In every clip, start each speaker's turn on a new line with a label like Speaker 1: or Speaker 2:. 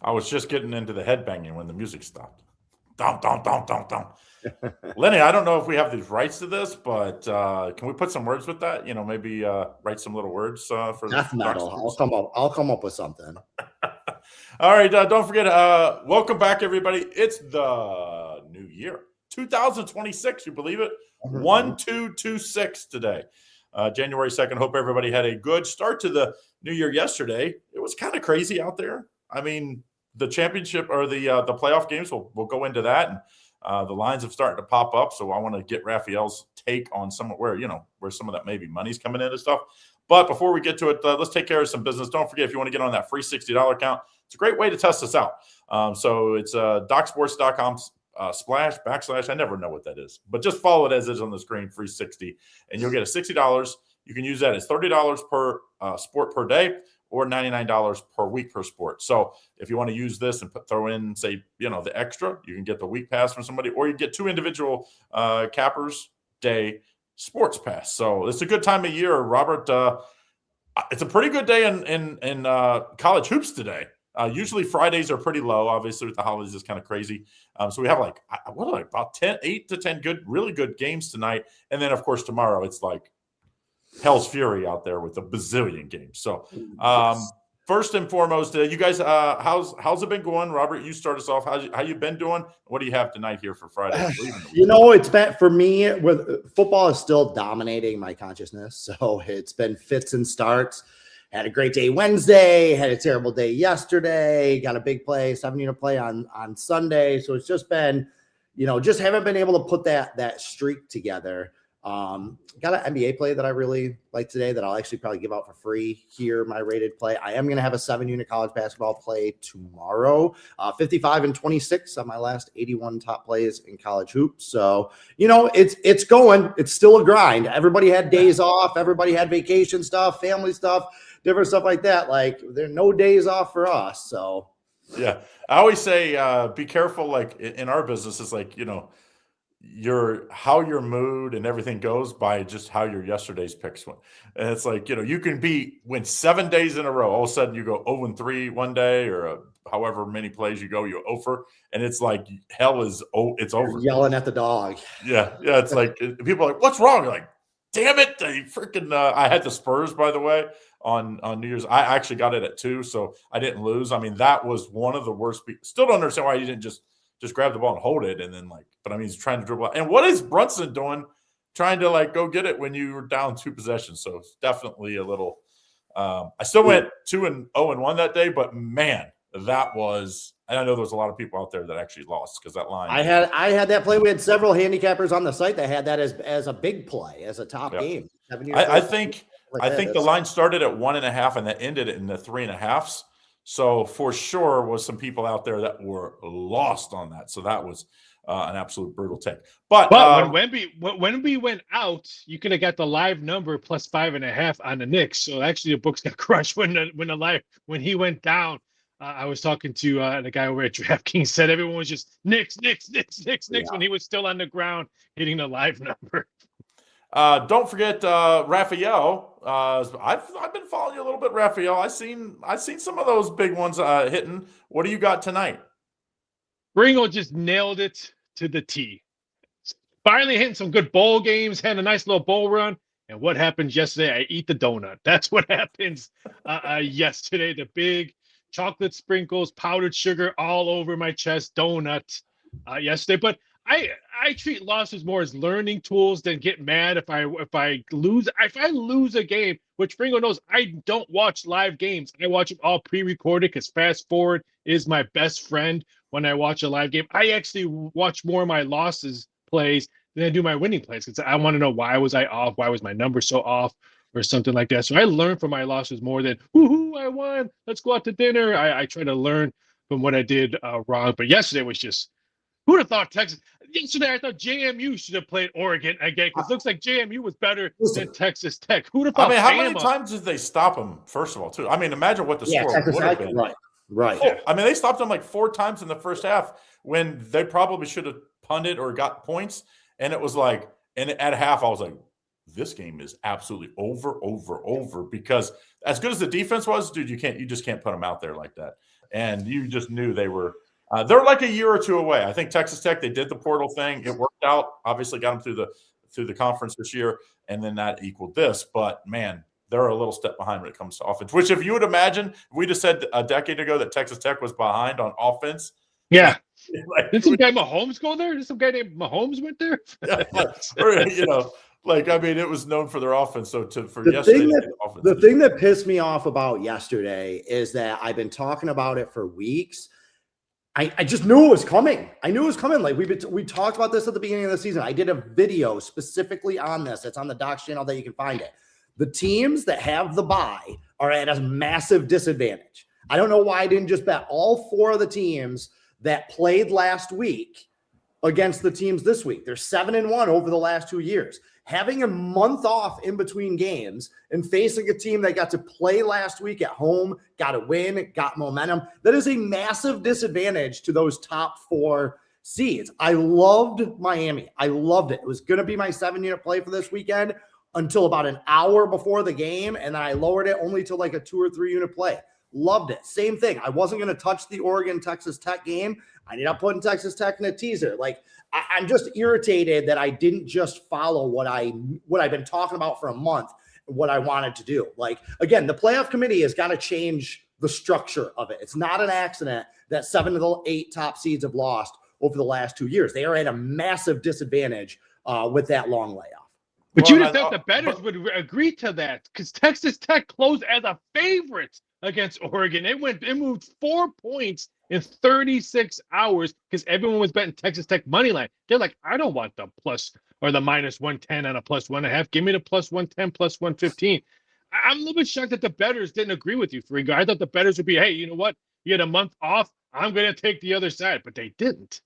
Speaker 1: I was just getting into the headbanging when the music stopped. Dum, dum, dum, dum, dum. Lenny, I don't know if we have these rights to this, but can we put some words with that? Maybe write some little words for
Speaker 2: Death metal. I'll come up with something.
Speaker 1: All right, don't forget. Welcome back, everybody. It's the new year, 2026. You believe it? 1226 today, January 2nd. Hope everybody had a good start to the new year yesterday. It was kind of crazy out there. I mean, the championship or the playoff games. We'll go into that, and the lines have started to pop up. So I want to get Raphael's take on some where some of that maybe money's coming in and stuff. But before we get to it, let's take care of some business. Don't forget, if you want to get on that free $60 account, it's a great way to test us out. So it's docsports.com // I never know what that is, but just follow it as is on the screen, free 60, and you'll get a $60. You can use that as $30 per sport per day, or $99 per week per sport. So if you want to use this and throw in, say, the extra, you can get the week pass from somebody, or you get two individual cappers day sports pass. So it's a good time of year, Robert. It's a pretty good day in college hoops today. Usually Fridays are pretty low. Obviously, with the holidays, it's kind of crazy. So we have about 8 to 10 really good games tonight. And then, of course, tomorrow it's like hell's fury out there with a bazillion games. So first and foremost, you guys, how's it been going? Robert, you start us off. How you been doing? What do you have tonight here for Friday?
Speaker 2: It's been, for me, with football is still dominating my consciousness. So it's been fits and starts. Had a great day Wednesday, had a terrible day yesterday, got a big play, 7-unit play on Sunday. So it's just been, just haven't been able to put that streak together. Got an NBA play that I really like today that I'll actually probably give out for free here, my rated play. I am going to have a 7-unit college basketball play tomorrow, 55 and 26 on my last 81 top plays in college hoops. So, it's going, it's still a grind. Everybody had days off. Everybody had vacation stuff, family stuff, different stuff like that. Like, there are no days off for us. So,
Speaker 1: yeah, I always say, be careful. Like in our business, it's like, how your mood and everything goes by just how your yesterday's picks went. And it's like, you can win 7 days in a row. All of a sudden you go 0-3 one day, or however many plays you go, you over, and it's like hell is it's over.
Speaker 2: You're yelling at the dog.
Speaker 1: Yeah. It's like people are like, what's wrong? You're like, damn it! They freaking. I had the Spurs, by the way, on New Year's. I actually got it at 2, so I didn't lose. I mean, that was one of the worst. Still don't understand why you didn't just grab the ball and hold it, and then but I mean, he's trying to dribble out. And what is Brunson doing, trying to go get it when you were down 2 possessions? So it's definitely a little. I still went 2-0-1 that day, but man, that was. And I know there was a lot of people out there that actually lost because that line.
Speaker 2: I had that play. We had several handicappers on the site that had that as a big play, as a top game.
Speaker 1: I think the line started at 1.5 and that ended in the 3.5s. So for sure was some people out there that were lost on that. So that was an absolute brutal take. But
Speaker 3: when Wemby went out, you could have got the live number plus 5.5 on the Knicks. So actually the books got crushed when he went down. I was talking to the guy over at DraftKings, said everyone was just Knicks when he was still on the ground hitting the live number.
Speaker 1: Don't forget Raphael. I've been following you a little bit, Raphael. I've seen some of those big ones hitting. What do you got tonight?
Speaker 3: Ferringo just nailed it to the T. Finally hitting some good bowl games, had a nice little bowl run. And what happened yesterday? I eat the donut. That's what happens yesterday. The big chocolate sprinkles, powdered sugar all over my chest donut yesterday. But I treat losses more as learning tools than get mad if I lose. If I lose a game, which Ferringo knows, I don't watch live games. I watch them all pre-recorded because fast forward is my best friend when I watch a live game. I actually watch more of my losses plays than I do my winning plays because I want to know why was I off, why was my number so off, or something like that. So I learn from my losses more than woohoo, I won, let's go out to dinner. I try to learn from what I did wrong. But yesterday was just, who'd have thought Texas? Yesterday I thought JMU should have played Oregon again because it looks like JMU was better than Texas Tech. Who'd have thought?
Speaker 1: I mean, how many times did they stop them? First of all, too. I mean, imagine what the score would have been.
Speaker 2: Right.
Speaker 1: Oh, I mean, they stopped them like 4 times in the first half when they probably should have punted or got points. And it was like, and at half, I was like, this game is absolutely over, because as good as the defense was, dude, you just can't put them out there like that. and you just knew they were. They're like a year or two away. I think Texas Tech, they did the portal thing. It worked out. Obviously, got them through the conference this year, and then that equaled this. But man, they're a little step behind when it comes to offense. Which, if you would imagine, we just said a decade ago that Texas Tech was behind on offense.
Speaker 3: Yeah. Did some guy Mahomes go there? Did some guy named Mahomes went there?
Speaker 1: It was known for their offense. So
Speaker 2: the thing that pissed me off about yesterday is that I've been talking about it for weeks. I just knew it was coming. I knew it was coming. Like we talked about this at the beginning of the season. I did a video specifically on this. It's on the Docs channel that you can find it. The teams that have the bye are at a massive disadvantage. I don't know why I didn't just bet all 4 of the teams that played last week against the teams this week. They're 7-1 over the last 2 years. Having a month off in between games and facing a team that got to play last week at home, got a win, got momentum, that is a massive disadvantage to those top 4 seeds. I loved Miami. I loved it. It was going to be my 7-unit play for this weekend until about an hour before the game, and then I lowered it only to like a 2 or 3 unit play. Loved it. Same thing. I wasn't going to touch the Oregon-Texas Tech game. I ended up putting Texas Tech in a teaser. Like, I'm just irritated that I didn't just follow what I've been talking about for a month, what I wanted to do. Like, again, the playoff committee has got to change the structure of it. It's not an accident that 7 of the 8 top seeds have lost over the last 2 years. They are at a massive disadvantage with that long layoff.
Speaker 3: But you'd have thought the bettors would agree to that because Texas Tech closed as a favorite against Oregon. It moved 4 points in 36 hours because everyone was betting Texas Tech money line. They're like, I don't want the plus or the minus 110 and a plus 1.5. Give me the plus 110, plus 115. I'm a little bit shocked that the bettors didn't agree with you, Ferringo. I thought the bettors would be, hey, you know what? You had a month off. I'm going to take the other side, but they didn't.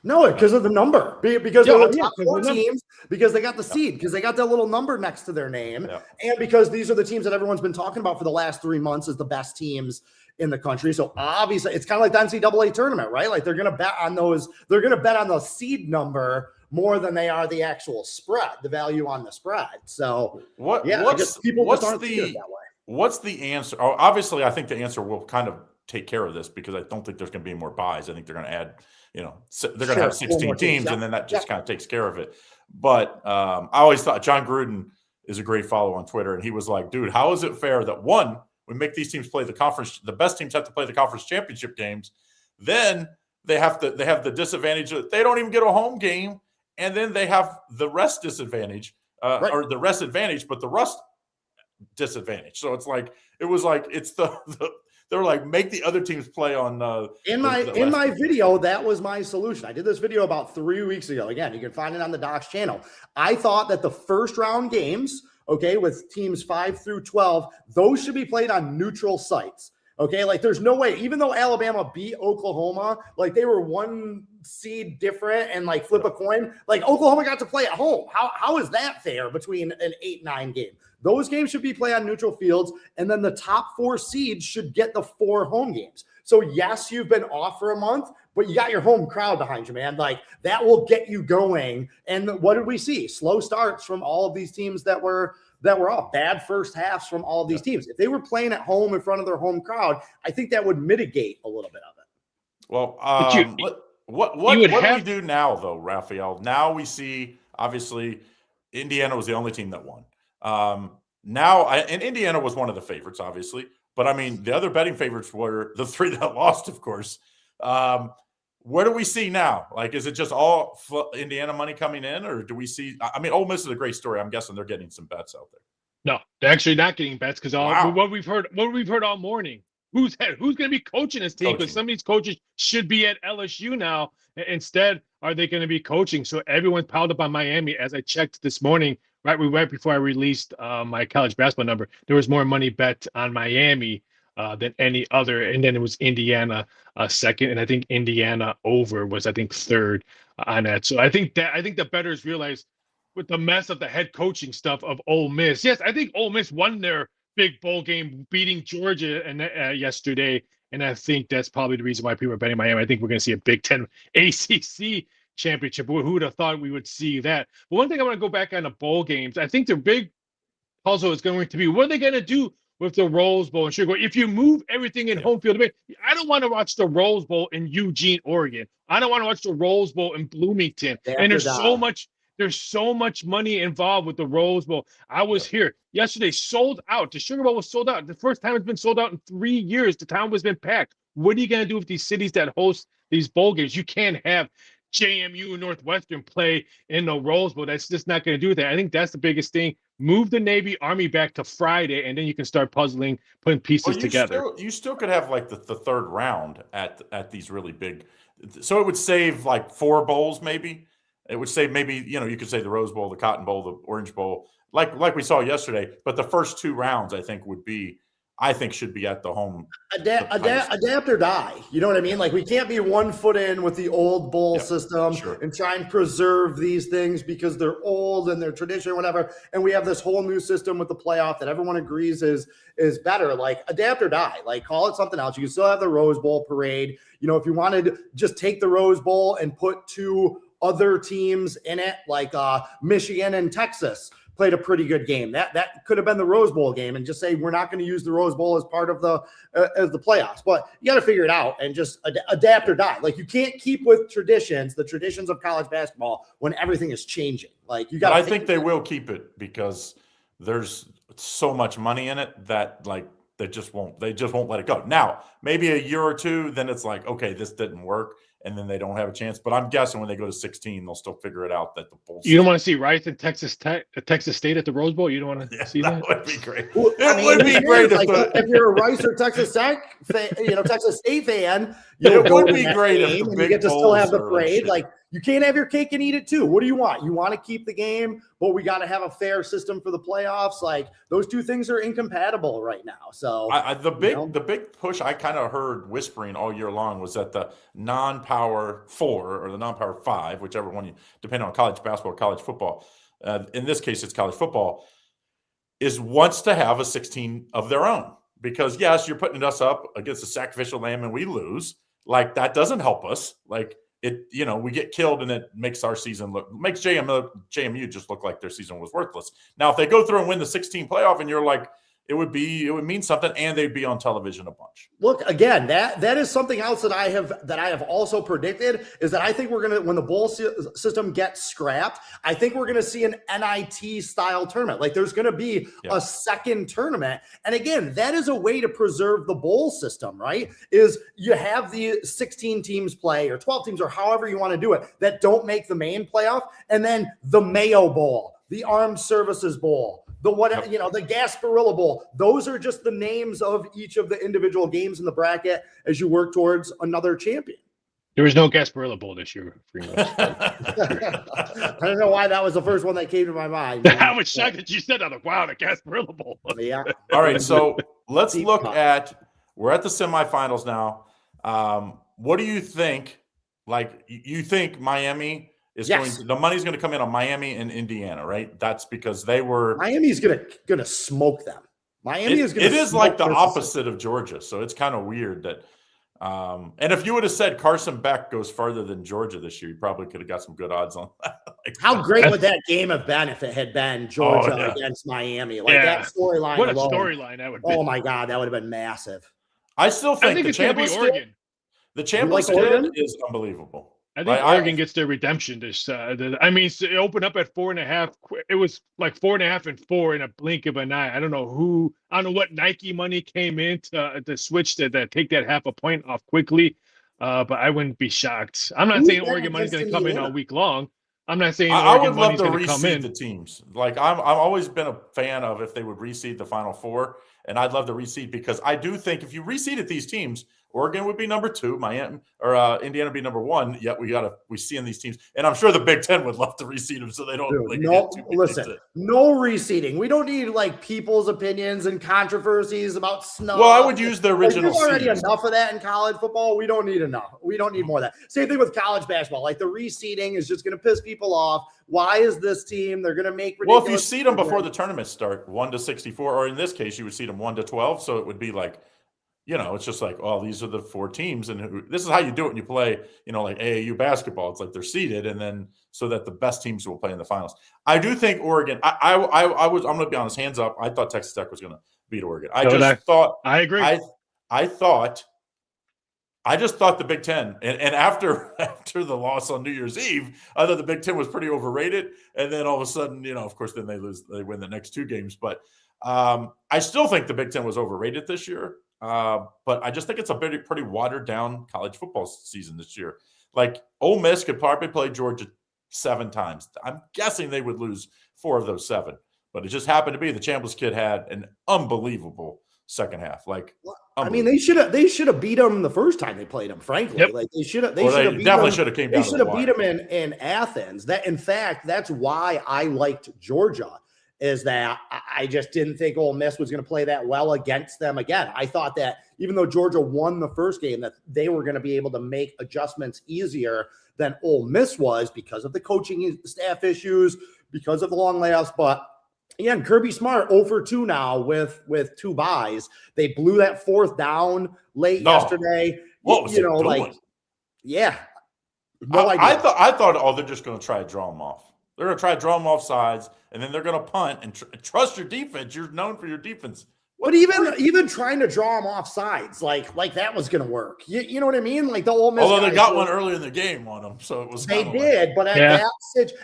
Speaker 2: No, because of the number. Because of the top 4 teams, because they got the seed, because they got that little number next to their name, and because these are the teams that everyone's been talking about for the last 3 months as the best teams in the country. So obviously, it's kind of like the NCAA tournament, right? Like they're going to bet on those. They're going to bet on the seed number more than they are the actual spread, the value on the spread. So
Speaker 1: what's the answer? Oh, obviously, I think the answer will kind of take care of this because I don't think there's going to be more buys. I think they're going to add. They're going to have 16 teams, and then that just kind of takes care of it. But I always thought John Gruden is a great follow on Twitter, and he was like, dude, how is it fair that, one, we make these teams play the conference, the best teams have to play the conference championship games, then they have the disadvantage that they don't even get a home game, and then they have the rest disadvantage, or the rest advantage, but the rust disadvantage. So it's like, it's they're like, make the other teams play on. In my video, that was my solution. I did this video about 3 weeks ago. Again, you can find it on the Docs channel. I thought that the first round games, with teams 5 through 12, those should be played on neutral sites. Okay, like there's no way, even though Alabama beat Oklahoma, like they were 1 seed different and like flip a coin, like Oklahoma got to play at home. How is that fair between an 8-9 game? Those games should be played on neutral fields, and then the top 4 seeds should get the 4 home games. So yes, you've been off for a month, but you got your home crowd behind you, man. Like that will get you going. And what did we see? Slow starts from all of these teams that were off. Bad first halves from all of these teams. If they were playing at home in front of their home crowd, I think that would mitigate a little bit of it. Well, what do we do now, though, Raphael? Now we see, obviously, Indiana was the only team that won. And Indiana was one of the favorites, obviously. But, I mean, the other betting favorites were the 3 that lost, of course. What do we see now? Like, is it just all Indiana money coming in, or do we see? I mean, Ole Miss is a great story. I'm guessing they're getting some bets out there. No, they're actually not getting bets because what we've heard all morning. Who's going to be coaching this team? Because some of these coaches should be at LSU now. Instead, are they going to be coaching? So everyone's piled up on Miami. As I checked this morning, right before I released my college basketball number, there was more money bet on Miami than any other, and then it was Indiana second, and I think Indiana over was third on that. So I think the bettors realized with the mess of the head coaching stuff of Ole Miss. Yes, I think Ole Miss won their big bowl game, beating Georgia and yesterday, and I think that's probably the reason why people are betting Miami. I think we're going to see a Big Ten ACC championship. Who would have thought we would see that? But one thing I want to go back on the bowl games. I think the big puzzle is going to be what are they going to do
Speaker 3: with the Rose Bowl and Sugar Bowl. If you move everything in home field, I don't want to watch the Rose Bowl in Eugene, Oregon. I don't want to watch the Rose Bowl in Bloomington. And there's so much money involved with the Rose Bowl. I was here yesterday, sold out. The Sugar Bowl was sold out. The first time it's been sold out in 3 years. The town has been packed. What are you going to do with these cities that host these bowl games? You can't have JMU and Northwestern play in the Rose Bowl. That's just not going to do that. I think that's the biggest thing. Move the Navy Army back to Friday, and then you can start putting pieces together.
Speaker 1: You still could have like the third round at these really big. So it would save like 4 bowls maybe. It would save maybe, you could say the Rose Bowl, the Cotton Bowl, the Orange Bowl, like we saw yesterday. But the first 2 rounds, I think should be at the home.
Speaker 2: Adapt or die. You know what I mean? Like, we can't be 1 foot in with the old bowl system and try and preserve these things because they're old and they're tradition or whatever. And we have this whole new system with the playoff that everyone agrees is better. Like, adapt or die. Like, call it something else. You can still have the Rose Bowl parade. If you wanted, just take the Rose Bowl and put 2 other teams in it, like Michigan and Texas played a pretty good game. That could have been the Rose Bowl game, and just say we're not going to use the Rose Bowl as part of the playoffs. But you got to figure it out and just adapt or die. Like, you can't keep with the traditions of college basketball when everything is changing. Like, you got.
Speaker 1: I think they will keep it because there's so much money in it that like they just won't let it go. Now, maybe a year or 2, then it's like, okay, this didn't work. And then they don't have a chance. But I'm guessing when they go to 16, they'll still figure it out that the Bulls.
Speaker 3: You don't want to see Rice and Texas State at the Rose Bowl? You don't want to see that?
Speaker 1: That would be great. Well, it would be great
Speaker 2: if you're a Rice or Texas Tech fan, Texas State fan.
Speaker 1: It would be great if the big
Speaker 2: you get to still have the parade.
Speaker 1: Shit.
Speaker 2: Like, you can't have your cake and eat it too. What do you want? You want to keep the game, but we got to have a fair system for the playoffs. Like, those 2 things are incompatible right now. So
Speaker 1: the big push I kind of heard whispering all year long was that the non-power 4 or the non-power 5, whichever one, depending on college basketball, college football. In this case, it's college football, wants to have a 16 of their own. Because yes, you're putting us up against the sacrificial lamb and we lose. Like, that doesn't help us. Like, we get killed and it makes our season makes JMU just look like their season was worthless. Now, if they go through and win the 16 playoff and you're like, it would mean something, and they'd be on television a bunch.
Speaker 2: Look, again, that is something else that I have also predicted is that I think we're gonna, when the bowl system gets scrapped, I think we're gonna see an NIT style tournament. Like, there's gonna be a second tournament, and again, that is a way to preserve the bowl system, right? Is you have the 16 teams play or 12 teams or however you want to do it that don't make the main playoff, and then the Mayo Bowl, the Armed Services Bowl, the Gasparilla Bowl. Those are just the names of each of the individual games in the bracket as you work towards another champion.
Speaker 3: There was no Gasparilla Bowl this year.
Speaker 2: I don't know why that was the first one that came to my mind.
Speaker 3: I was shocked that you said that. Like, wow, the Gasparilla Bowl.
Speaker 2: Yeah.
Speaker 1: All right, so let's look at – we're at the semifinals now. What do you think? Like, you think Miami – the money's going to come in on Miami and Indiana, right? That's because
Speaker 2: Miami's going to smoke them. Miami is going to.
Speaker 1: It is like the opposite of Georgia, so it's kind of weird that. And if you would have said Carson Beck goes further than Georgia this year, you probably could have got some good odds on that.
Speaker 2: How great would that game have been if it had been Georgia against Miami? Like, that storyline.
Speaker 3: What a storyline that would be!
Speaker 2: Oh my God, that would have been massive.
Speaker 1: I still think
Speaker 3: it's going to be Oregon.
Speaker 1: The championship is unbelievable.
Speaker 3: I think Oregon gets their redemption. It opened up at 4.5. It was like 4.5 and 4 in a blink of an eye. I don't know what Nike money came in to switch to take that half a point off quickly. But I wouldn't be shocked. I'm not saying Oregon money's going to come in all week long. I'm not saying
Speaker 1: I
Speaker 3: Oregon
Speaker 1: would love
Speaker 3: money's
Speaker 1: to
Speaker 3: going to come in.
Speaker 1: reseed the teams. Like, I've always been a fan of if they would reseed the Final Four, and I'd love to reseed because I do think if you reseeded these teams, Oregon would be number 2, Miami or Indiana would be number 1. Yet we see in these teams, and I'm sure the Big Ten would love to reseed them so they don't.
Speaker 2: No reseeding. We don't need like people's opinions and controversies about snow.
Speaker 1: Well, I would use the original.
Speaker 2: There's already enough of that in college football. We don't need enough. We don't need more of that. Same thing with college basketball. Like, the reseeding is just going to piss people off. Why is this team? They're going to make ridiculous.
Speaker 1: Well, if you seed them before the tournament start, 1 to 64, or in this case, you would seed them 1 to 12, so it would be like. It's just like, oh, these are the 4 teams, and this is how you do it when you play, like AAU basketball. It's like they're seeded, and then so that the best teams will play in the finals. I do think Oregon. I'm going to be honest, hands up. I thought Texas Tech was going to beat Oregon.
Speaker 3: I agree.
Speaker 1: I just thought the Big Ten, and after the loss on New Year's Eve, I thought the Big Ten was pretty overrated. And then all of a sudden, of course, then they win the next 2 games. But I still think the Big Ten was overrated this year. But I just think it's a pretty watered down college football season this year. Like Ole Miss could probably play Georgia 7 times. I'm guessing they would lose 4 of those 7. But it just happened to be the Chambliss kid had an unbelievable second half. Like,
Speaker 2: I mean, they should have beat them the first time they played them. Frankly,
Speaker 3: Yep.
Speaker 2: like they should have.
Speaker 1: They definitely should have came down.
Speaker 2: They should have beat them in Athens. In fact, that's why I liked Georgia. Is that I just didn't think Ole Miss was going to play that well against them again. I thought that even though Georgia won the first game, that they were going to be able to make adjustments easier than Ole Miss was because of the coaching staff issues, because of the long layoffs. But again, Kirby Smart 0 for 2 now with 2 buys. They blew that 4th down late yesterday.
Speaker 1: What was No
Speaker 2: idea.
Speaker 1: I thought, they're just going to try to draw them off. They're going to try to draw them off sides, and then they're going to punt and trust your defense. You're known for your defense.
Speaker 2: But even trying to draw them off sides, like that was going to work. You know what I mean? Like the Ole Miss.
Speaker 1: Although they got one early in the game on them, so it was.
Speaker 2: They did, but at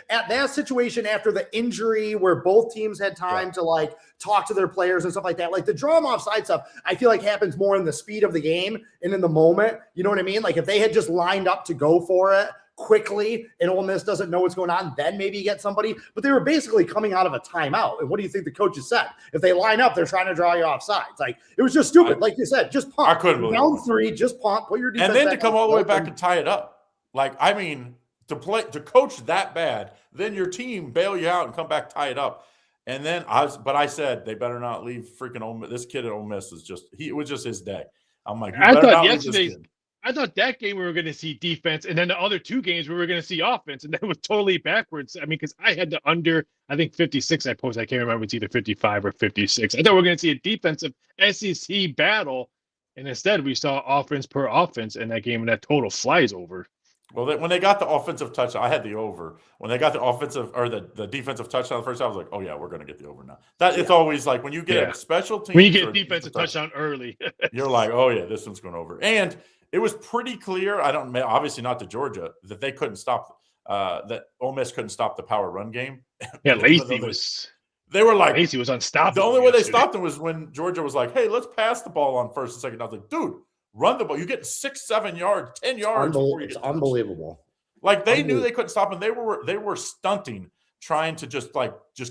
Speaker 2: that situation after the injury, where both teams had time to talk to their players and stuff like that, like the draw them off side stuff, I feel like happens more in the speed of the game and in the moment. You know what I mean? Like if they had just lined up to go for it quickly and Ole Miss doesn't know what's going on, then maybe you get somebody. But they were basically coming out of a timeout. And what do you think the coaches said? If they line up, they're trying to draw you off sides. Like it was just stupid. Like you said, just punt.
Speaker 1: I couldn't believe
Speaker 2: down 3, just punt, put your defense
Speaker 1: and then to come all the way back and tie it up. Like, I mean, to coach that bad, then your team bail you out and come back, tie it up. And then I said they better not leave freaking Ole Miss. This kid at Ole Miss it was just his day. I'm like,
Speaker 3: I thought that game we were going to see defense, and then the other 2 games we were going to see offense, and that was totally backwards. I mean, because I had the under, I think 56 I posted. I can't remember. It's either 55 or 56. I thought we were going to see a defensive SEC battle, and instead we saw offense per offense in that game, and that total flies over.
Speaker 1: Well, when they got the offensive touchdown, I had the over. When they got the offensive or the defensive touchdown the first time, I was like, oh, yeah, we're going to get the over now. It's always like when you get a special team.
Speaker 3: When you get a defensive touchdown early.
Speaker 1: You're like, oh, yeah, this one's going over. And it was pretty clear, obviously not to Georgia, that they couldn't stop, that Ole Miss couldn't stop the power run game.
Speaker 3: Yeah, Lacey was unstoppable.
Speaker 1: The only way they stopped him was when Georgia was like, hey, let's pass the ball on first and second. I was like, dude, run the ball. You get 6, 7 yards, 10 yards.
Speaker 2: It's unbelievable.
Speaker 1: Like they knew they couldn't stop him. They were stunting, trying to just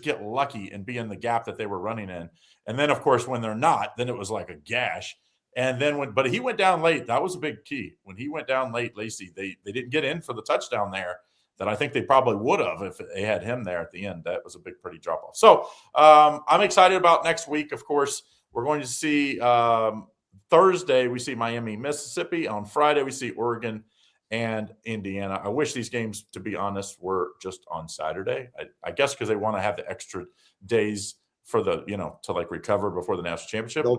Speaker 1: get lucky and be in the gap that they were running in. And then, of course, when they're not, then it was like a gash. And then but he went down late. That was a big key. When he went down late, Lacey, they didn't get in for the touchdown there that I think they probably would have if they had him there at the end. That was a pretty drop off. So I'm excited about next week. Of course, we're going to see Thursday, we see Miami, Mississippi. On Friday, we see Oregon and Indiana. I wish these games, to be honest, were just on Saturday. I guess because they want to have the extra days for the to recover before the national championship.
Speaker 2: There'll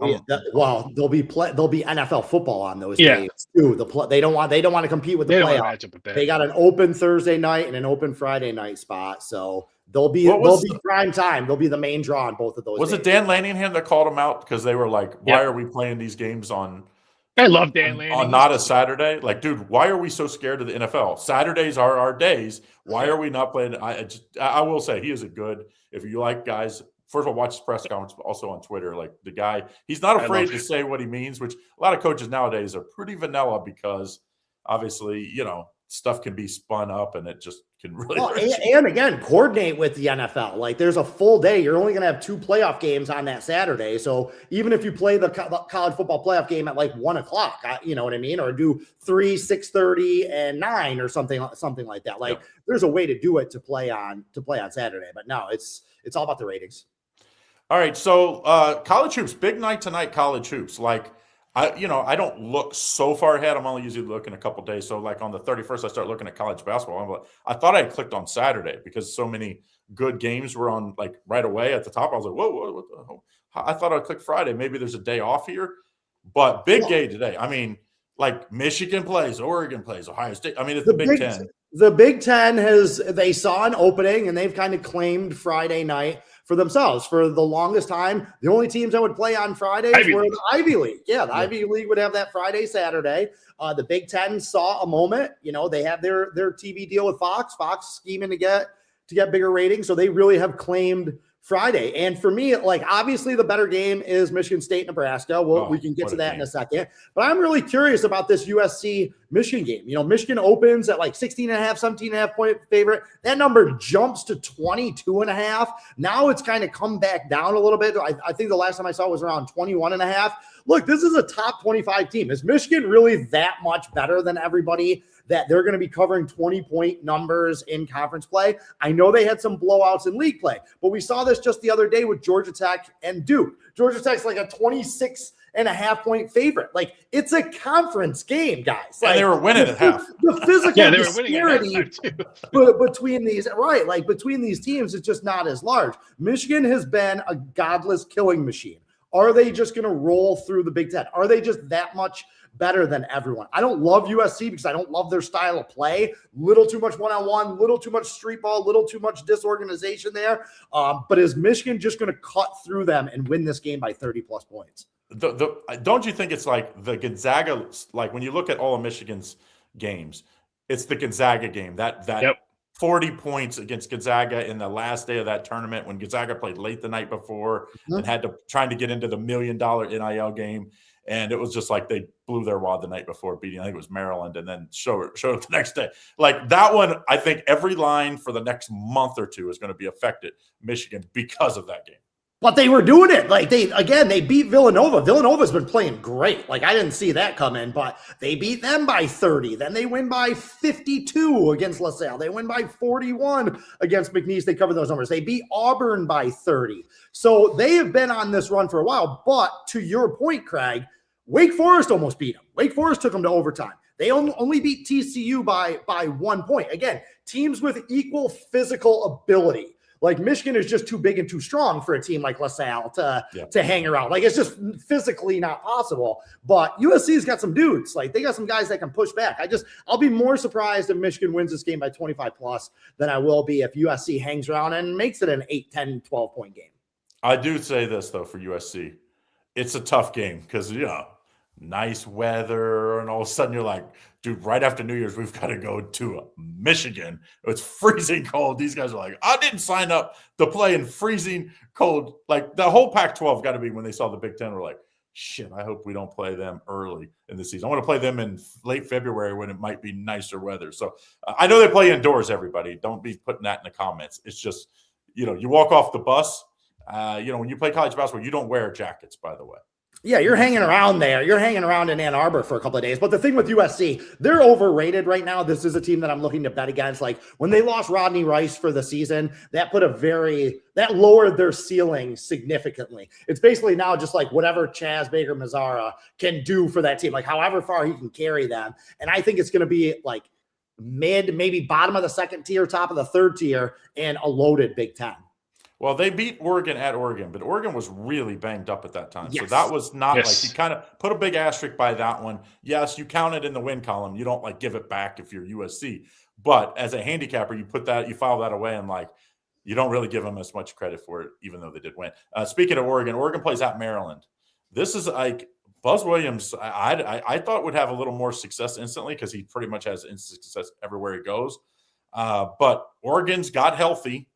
Speaker 2: be NFL football on those days too. They don't want to compete with the playoff. They got an open Thursday night and an open Friday night spot, so they'll be prime time. They'll be the main draw on both of those.
Speaker 1: Was it Dan Lanningham that called them out because they were like, "Why are we playing these games on?"
Speaker 3: I love Dan Lanningham
Speaker 1: on not a Saturday. Like, dude, why are we so scared of the NFL? Saturdays are our days. Why are we not playing? I will say he is a good. If you like guys. First of all, watch his press conference, but also on Twitter. Like the guy, he's not afraid to say what he means, which a lot of coaches nowadays are pretty vanilla because obviously, stuff can be spun up and it just can really.
Speaker 2: And again, coordinate with the NFL. Like there's a full day. You're only going to have 2 playoff games on that Saturday. So even if you play the college football playoff game at 1:00, you know what I mean? Or do 3, 6:30 and 9 or something like that. Like there's a way to do it to play on Saturday, but no, it's all about the ratings.
Speaker 1: All right, so college hoops, big night tonight. College hoops, I don't look so far ahead. I'm only usually looking a couple days. So, on the 31st, I start looking at college basketball. I thought I had clicked on Saturday because so many good games were on right away at the top. I was like, whoa, what the hell? I thought I'd click Friday. Maybe there's a day off here, but big day today. I mean, Michigan plays, Oregon plays, Ohio State. I mean, it's the Big Ten.
Speaker 2: The Big Ten they saw an opening and they've kind of claimed Friday night for themselves. For the longest time, the only teams that would play on Fridays were the Ivy League. Yeah, the Ivy League would have that Friday, Saturday. The Big Ten saw a moment. They have their TV deal with Fox. Fox scheming to get bigger ratings, so they really have claimed Friday. And for me, obviously the better game is Michigan State, Nebraska. We can get to that in a second. But I'm really curious about this USC-Michigan game. Michigan opens at 16.5, 17.5 point favorite. That number jumps to 22.5. Now it's kind of come back down a little bit. I think the last time I saw it was around 21.5. Look, this is a top 25 team. Is Michigan really that much better than everybody that they're going to be covering 20-point numbers in conference play? I know they had some blowouts in league play, but we saw this just the other day with Georgia Tech and Duke. Georgia Tech's a 26.5 point favorite. It's a conference game, guys.
Speaker 1: And they were winning at half.
Speaker 2: The physical
Speaker 3: they were winning at
Speaker 2: disparity between these, right? Between these teams, it's just not as large. Michigan has been a godless killing machine. Are they just going to roll through the Big Ten? Are they just that much better than everyone? I don't love USC because I don't love their style of play. Little too much one-on-one, little too much street ball, little too much disorganization there. But is Michigan just going to cut through them and win this game by 30-plus points?
Speaker 1: Don't you think it's like the Gonzaga, when you look at all of Michigan's games, it's the Gonzaga game, that 40 points against Gonzaga in the last day of that tournament when Gonzaga played late the night before and had to trying to get into the $1 million NIL game. And it was just they blew their wad the night before, beating, I think it was Maryland, and then showed it the next day. That one, I think every line for the next month or two is going to be affected, Michigan, because of that game.
Speaker 2: But they were doing it. They beat Villanova. Villanova's been playing great. I didn't see that coming, but they beat them by 30. Then they win by 52 against LaSalle. They win by 41 against McNeese. They covered those numbers. They beat Auburn by 30. So they have been on this run for a while. But to your point, Craig, Wake Forest almost beat them. Wake Forest took them to overtime. They only beat TCU by 1 point. Again, teams with equal physical ability. Michigan is just too big and too strong for a team like LaSalle to hang around. It's just physically not possible. But USC's got some dudes. They got some guys that can push back. I'll be more surprised if Michigan wins this game by 25 plus than I will be if USC hangs around and makes it an 8, 10, 12 point game.
Speaker 1: I do say this, though, for USC. It's a tough game because, nice weather, and all of a sudden you're like, dude, right after New Year's, we've got to go to Michigan. It's freezing cold. These guys are like, I didn't sign up to play in freezing cold. The whole Pac-12 got to be, when they saw the Big Ten, were like, shit, I hope we don't play them early in the season. I want to play them in late February when it might be nicer weather. So I know they play indoors, everybody. Don't be putting that in the comments. It's just, you walk off the bus. When you play college basketball, you don't wear jackets, by the way.
Speaker 2: Yeah, you're hanging around there. You're hanging around in Ann Arbor for a couple of days. But the thing with USC, they're overrated right now. This is a team that I'm looking to bet against. When they lost Rodney Rice for the season, that lowered their ceiling significantly. It's basically now just whatever Chaz Baker-Mazara can do for that team, however far he can carry them. And I think it's going to be mid, maybe bottom of the second tier, top of the third tier, and a loaded Big Ten.
Speaker 1: Well, they beat Oregon at Oregon, but Oregon was really banged up at that time.
Speaker 2: Yes.
Speaker 1: So that was not you kind of put a big asterisk by that one. Yes, you count it in the win column. You don't give it back if you're USC. But as a handicapper, you file that away and you don't really give them as much credit for it, even though they did win. Speaking of Oregon plays at Maryland. This is Buzz Williams, I thought would have a little more success instantly because he pretty much has instant success everywhere he goes. But Oregon's got healthy.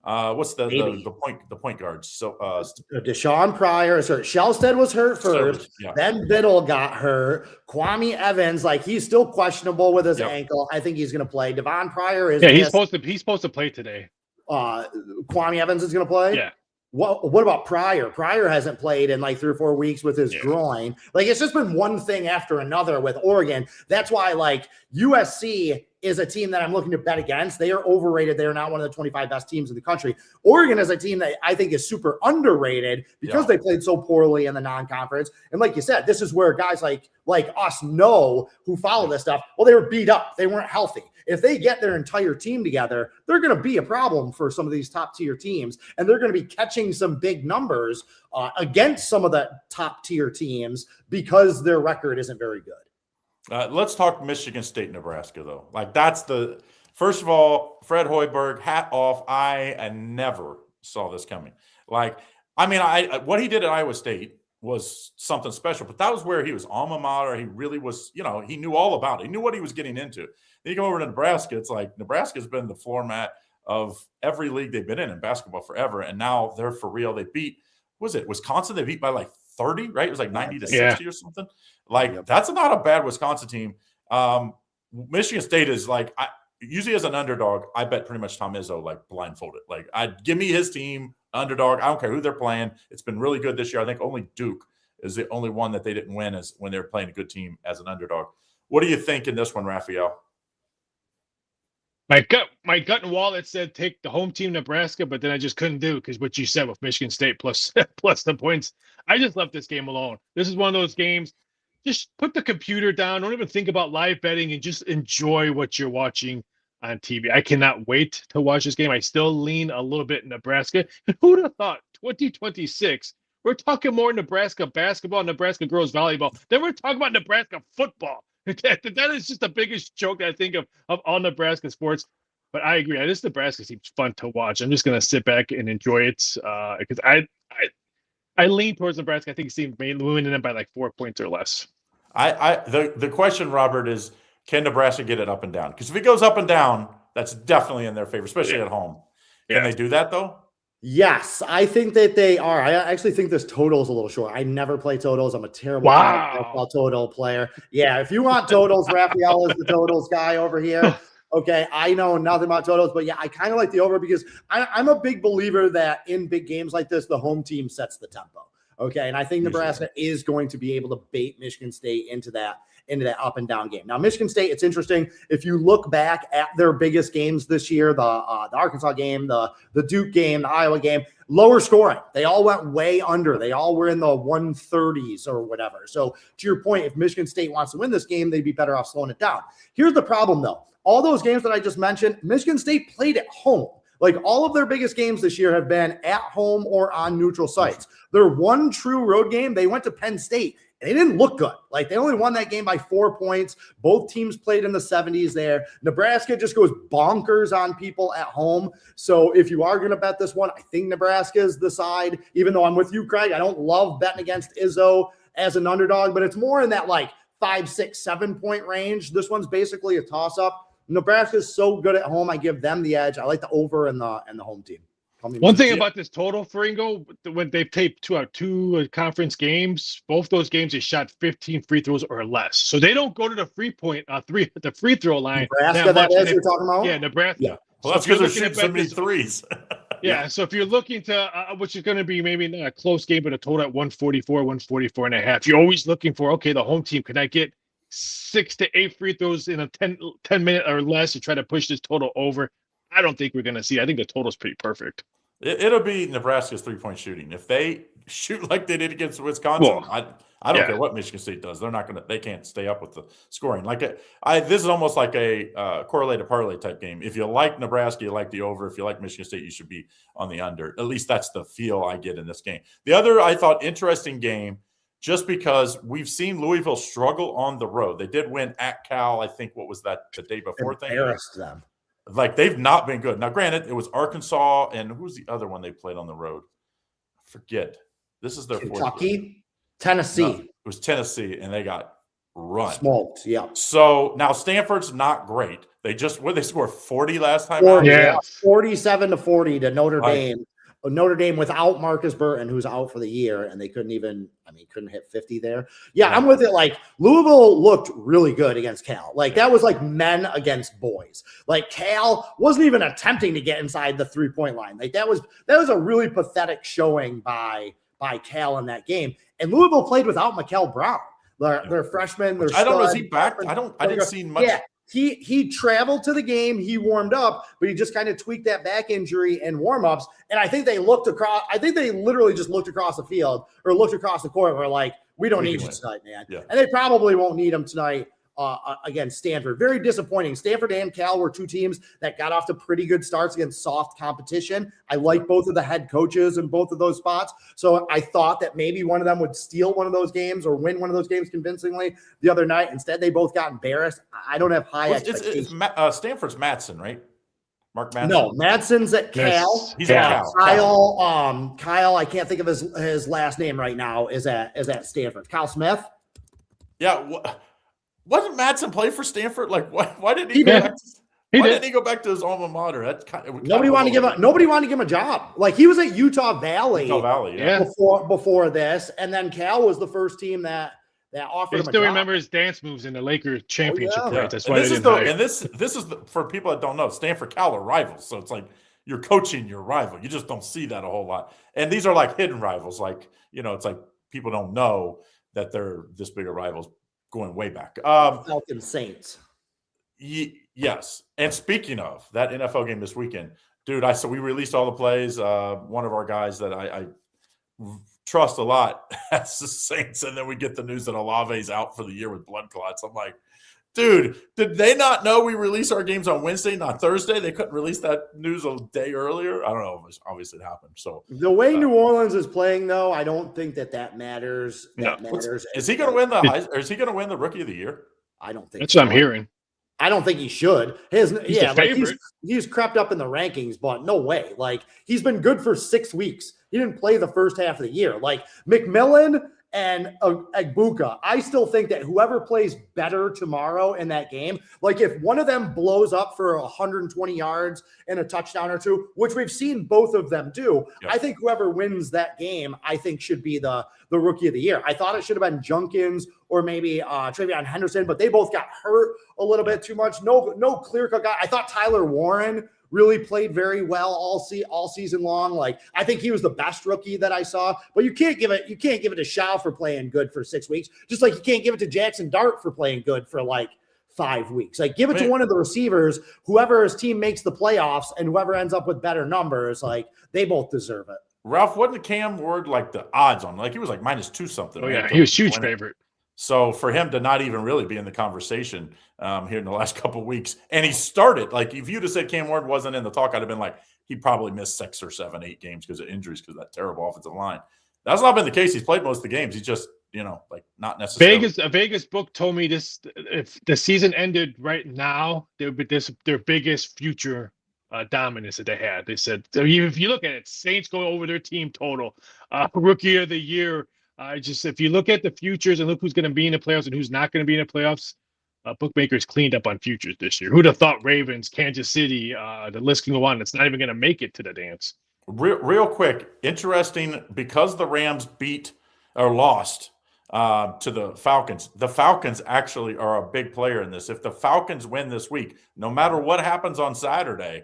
Speaker 1: What's the point guards? So
Speaker 2: Deshaun Pryor, Shelstead was hurt first.
Speaker 1: Yeah.
Speaker 2: Then Biddle got hurt. Kwame Evans, he's still questionable with his ankle. I think he's going to play. Devon Pryor is.
Speaker 3: Yeah, he's supposed to play today.
Speaker 2: Kwame Evans is going to play.
Speaker 3: Yeah.
Speaker 2: What about Pryor? Pryor hasn't played in 3 or 4 weeks with his groin. It's just been one thing after another with Oregon. That's why USC is a team that I'm looking to bet against. They are overrated. They are not one of the 25 best teams in the country. Oregon is a team that I think is super underrated because they played so poorly in the non-conference. And like you said, this is where guys like us know who follow this stuff. Well, they were beat up. They weren't healthy. If they get their entire team together, they're going to be a problem for some of these top tier teams. And they're going to be catching some big numbers against some of the top tier teams because their record isn't very good.
Speaker 1: Let's talk Michigan State, Nebraska, though. That's first of all, Fred Hoiberg, hat off. I never saw this coming. Like, I mean, what he did at Iowa State was something special, but that was where he was alma mater. He really was, he knew all about it. He knew what he was getting into. Then you go over to Nebraska. It's like Nebraska's been the floor mat of every league they've been in basketball forever, and now they're for real. They beat, Wisconsin? They beat by like 30, right? It was like 90 to 60 or something. Like, that's not a bad Wisconsin team. Michigan State is like, usually as an underdog, I bet pretty much Tom Izzo like blindfolded. Like, give me his team, underdog. I don't care who they're playing. It's been really good this year. I think only Duke is the only one that they didn't win as when they were playing a good team as an underdog. What do you think in this one, Raphael?
Speaker 3: My gut and wallet said take the home team Nebraska, but then I just couldn't do because what you said with Michigan State plus the points. I just left this game alone. This is one of those games. Just put the computer down. Don't even think about live betting and just enjoy what you're watching on TV. I cannot wait to watch this game. I still lean a little bit in Nebraska. Who'd have thought 2026, we're talking more Nebraska basketball, Nebraska girls volleyball, than we're talking about Nebraska football. That is just the biggest joke I think of all Nebraska sports. But I agree. This Nebraska seems fun to watch. I'm just going to sit back and enjoy it because I lean towards Nebraska. I think it's winning them by like 4 points or less.
Speaker 1: The question, Robert, is can Nebraska get it up and down? Because if it goes up and down, that's definitely in their favor, especially at home. Can they do that, though?
Speaker 2: Yes, I think that they are. I actually think this total is a little short. I never play totals. I'm a terrible total player. Yeah, if you want totals, Raphael is the totals guy over here. Okay, I know nothing about totals, but yeah, I kind of like the over because I'm a big believer that in big games like this, the home team sets the tempo. Okay, and I think Nebraska is going to be able to bait Michigan State into that up and down game. Now, Michigan State, it's interesting. If you look back at their biggest games this year, the Arkansas game, the Duke game, the Iowa game, lower scoring. They all went way under. They all were in the 130s or whatever. So to your point, if Michigan State wants to win this game, they'd be better off slowing it down. Here's the problem, though. All those games that I just mentioned, Michigan State played at home. Like all of their biggest games this year have been at home or on neutral sites. Their one true road game, they went to Penn State, and they didn't look good. Like they only won that game by 4 points. Both teams played in the 70s there. Nebraska just goes bonkers on people at home. So if you are going to bet this one, I think Nebraska is the side, even though I'm with you, Craig. I don't love betting against Izzo as an underdog, but it's more in that like 5, 6, 7 point range. This one's basically a toss-up. Nebraska is so good at home. I give them the edge. I like the over and the home team.
Speaker 3: One thing about this total, Ferringo, when they've taped two conference games, both those games they shot 15 free throws or less. So they don't go to the free throw line.
Speaker 2: Nebraska, that is you're talking about?
Speaker 3: Yeah, Nebraska. Yeah.
Speaker 1: Well, that's because they're shooting so many threes.
Speaker 3: Yeah, so if you're looking to, which is going to be maybe not a close game, but a total at 144 and a half, you're always looking for, okay, the home team, can I get 6 to 8 free throws in a 10 minute or less to try to push this total over? I don't think we're going to see. I think the total's pretty perfect.
Speaker 1: It'll be Nebraska's 3-point shooting. If they shoot like they did against Wisconsin, I don't care what Michigan State does. They're not going to. They can't stay up with the scoring. Like this is almost like a correlated parlay type game. If you like Nebraska, you like the over. If you like Michigan State, you should be on the under. At least that's the feel I get in this game. The other, I thought, interesting game. Just because we've seen Louisville struggle on the road. They did win at Cal, I think, what was that, the day before thing?
Speaker 2: Embarrassed them.
Speaker 1: Like, they've not been good. Now, granted, it was Arkansas, and who was the other one they played on the road? I forget. This is their
Speaker 2: Kentucky? Tennessee.
Speaker 1: No, it was Tennessee, and they got run.
Speaker 2: Smoked, yeah.
Speaker 1: So, now Stanford's not great. They scored 40 last time?
Speaker 2: 47-40 to Notre Dame. Notre Dame without Marcus Burton, who's out for the year, and they couldn't hit 50 there. Yeah, I'm with it. Like, Louisville looked really good against Cal. Like, that was like men against boys. Like, Cal wasn't even attempting to get inside the 3-point line. Like, that was a really pathetic showing by Cal in that game. And Louisville played without Mikel Brown. Their freshman.
Speaker 1: I don't know. Is he back? I didn't see much.
Speaker 2: Yeah. He traveled to the game. He warmed up, but he just kind of tweaked that back injury in warmups. And I think they looked across. I think they literally just looked across the field or looked across the court. We're like, we don't need you tonight, man. Yeah. And they probably won't need him tonight against Stanford. Very disappointing. Stanford and Cal were two teams that got off to pretty good starts against soft competition. I like both of the head coaches in both of those spots. So I thought that maybe one of them would steal one of those games or win one of those games convincingly the other night. Instead, they both got embarrassed. I don't have high expectations.
Speaker 1: It's Stanford's Matson, right? Mark Madsen?
Speaker 2: No, Madsen's at Cal.
Speaker 1: He's at
Speaker 2: Cal. Kyle, I can't think of his last name right now, is at Stanford. Kyle Smith?
Speaker 1: Yeah. Why didn't Madsen play for Stanford? Like, why didn't he go back to Why didn't he go back to his alma mater?
Speaker 2: Nobody wanted to give him a job. Like, he was at Utah Valley, before this, and then Cal was the first team that offered him a job.
Speaker 3: Still remember his dance moves in the Lakers championship. Right? That's why
Speaker 1: this is for people that don't know, Stanford Cal are rivals, so it's like you're coaching your rival. You just don't see that a whole lot, and these are like hidden rivals. Like, it's like people don't know that they're this big of rivals going way back.
Speaker 2: Falcon Saints.
Speaker 1: Yes. And speaking of that NFL game this weekend, dude, so we released all the plays. One of our guys that I trust a lot has the Saints, and then we get the news that Olave's out for the year with blood clots. I'm like, dude, did they not know we release our games on Wednesday, not Thursday? They couldn't release that news a day earlier. I don't know. Obviously, it happened. So
Speaker 2: the way New Orleans is playing, though, I don't think that matters.
Speaker 1: Is he going to win is he going to win the Rookie of the Year?
Speaker 2: I don't think
Speaker 3: that's what I'm hearing.
Speaker 2: I don't think he should. He's crept up in the rankings, but no way. Like, he's been good for 6 weeks. He didn't play the first half of the year. Like, McMillan and Agbuka, I still think that whoever plays better tomorrow in that game, like if one of them blows up for 120 yards and a touchdown or two, which we've seen both of them do, I think whoever wins that game, I think should be the Rookie of the Year. I thought it should have been Junkins or maybe Travion Henderson, but they both got hurt a little bit too much. No clear-cut guy. I thought Tyler Warren really played very well all season long. Like, I think he was the best rookie that I saw, but you can't give it to Shao for playing good for 6 weeks. Just like you can't give it to Jackson Dart for playing good for like 5 weeks. Like, give it to one of the receivers, whoever his team makes the playoffs and whoever ends up with better numbers, like they both deserve it.
Speaker 1: Ralph, wasn't Cam Ward like the odds on? Like, he was like -2 something.
Speaker 3: Oh, yeah, he was huge favorite.
Speaker 1: So for him to not even really be in the conversation here in the last couple of weeks, and he started, like, if you'd have said Cam Ward wasn't in the talk, I'd have been like, he probably missed 6 or 7, 8 games because of injuries, because of that terrible offensive line. That's not been the case. He's played most of the games. He's just, like, not necessarily.
Speaker 3: A Vegas book told me this: if the season ended right now, there would be their biggest future dominance that they had. They said, so if you look at it, Saints go over their team total, Rookie of the Year. If you look at the futures and look who's going to be in the playoffs and who's not going to be in the playoffs, bookmakers cleaned up on futures this year. Who'd have thought Ravens, Kansas City, the list can go on. It's not even going to make it to the dance.
Speaker 1: Real quick, interesting, because the Rams lost to the Falcons. The Falcons actually are a big player in this. If the Falcons win this week, no matter what happens on Saturday,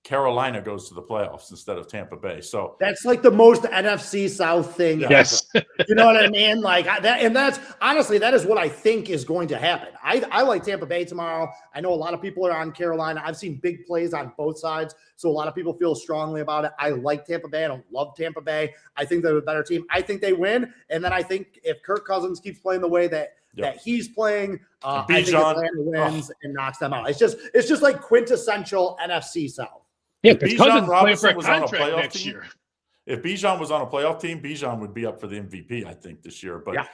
Speaker 1: Carolina goes to the playoffs instead of Tampa Bay. So
Speaker 2: that's like the most NFC South thing.
Speaker 3: Yes.
Speaker 2: You know what I mean? Like that. And that's honestly, that is what I think is going to happen. I like Tampa Bay tomorrow. I know a lot of people are on Carolina. I've seen big plays on both sides. So a lot of people feel strongly about it. I like Tampa Bay. I don't love Tampa Bay. I think they're a better team. I think they win. And then I think if Kirk Cousins keeps playing the way that he's playing, I think Atlanta wins and knocks them out. It's just like quintessential NFC South.
Speaker 3: Yeah, Bijan Robinson was on a playoff
Speaker 1: team year. If Bijan was on a playoff team, Bijan would be up for the MVP, I think, this year. But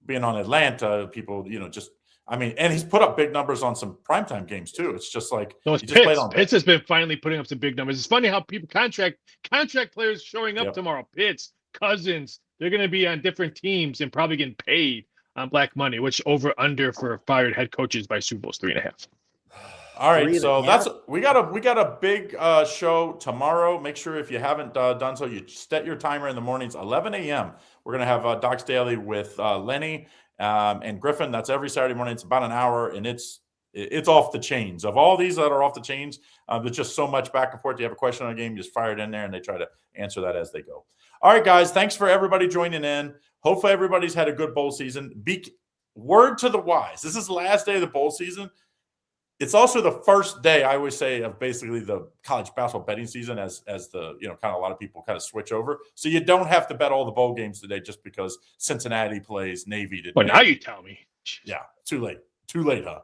Speaker 1: being on Atlanta, people, and he's put up big numbers on some primetime games too. It's just like
Speaker 3: Pitts has been finally putting up some big numbers. It's funny how people contract players showing up tomorrow. Pitts, Cousins, they're going to be on different teams and probably getting paid on black money, which under for fired head coaches by Super Bowl's 3.5.
Speaker 1: All right, so we got a big show tomorrow. Make sure if you haven't done so, you set your timer in the mornings, 11 a.m. We're going to have Docs Daily with Lenny and Griffin. That's every Saturday morning. It's about an hour, and it's off the chains. Of all these that are off the chains, there's just so much back and forth. You have a question on a game, you just fire it in there, and they try to answer that as they go. All right, guys, thanks for everybody joining in. Hopefully everybody's had a good bowl season. Word to the wise. This is the last day of the bowl season. It's also the first day, I always say, of basically the college basketball betting season as the, kind of a lot of people kind of switch over. So you don't have to bet all the bowl games today just because Cincinnati plays Navy today.
Speaker 3: Well, now you tell me.
Speaker 1: Yeah, too late. Too late, huh?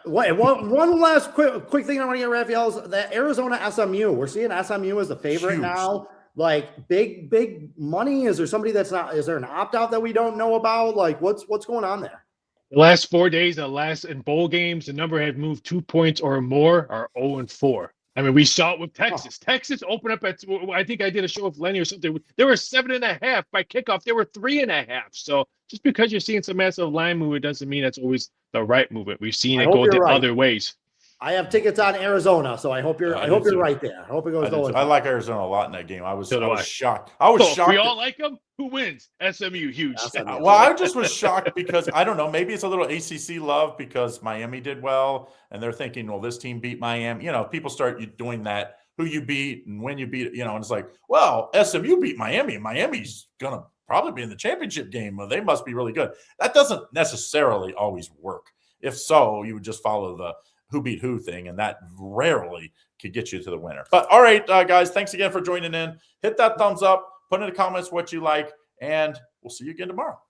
Speaker 2: One last quick thing I want to get, Raphael, is that Arizona SMU. We're seeing SMU as the favorite now. Like big money. Is there somebody is there an opt-out that we don't know about? Like what's going on there?
Speaker 3: The last 4 days, in bowl games, the number had moved 2 points or more are 0-4. I mean, we saw it with Texas. Texas opened up at, I think I did a show with Lenny or something. They were 7.5 by kickoff. They were 3.5. So just because you're seeing some massive line movement doesn't mean that's always the right movement. We've seen it go the other ways.
Speaker 2: I have tickets on Arizona, so I hope you're right there. I hope it goes the
Speaker 1: I like Arizona a lot in that game. I was shocked.
Speaker 3: We all like them. Who wins? SMU, huge.
Speaker 1: Well, I just was shocked because I don't know. Maybe it's a little ACC love because Miami did well, and they're thinking, well, this team beat Miami. You know, people start doing that. Who you beat and when you beat, you know, and it's like, well, SMU beat Miami, and Miami's gonna probably be in the championship game. Well, they must be really good. That doesn't necessarily always work. If so, you would just follow the who beat who thing, and that rarely could get you to the winner. But all right, guys, thanks again for joining in. Hit that thumbs up, put in the comments what you like, and we'll see you again tomorrow.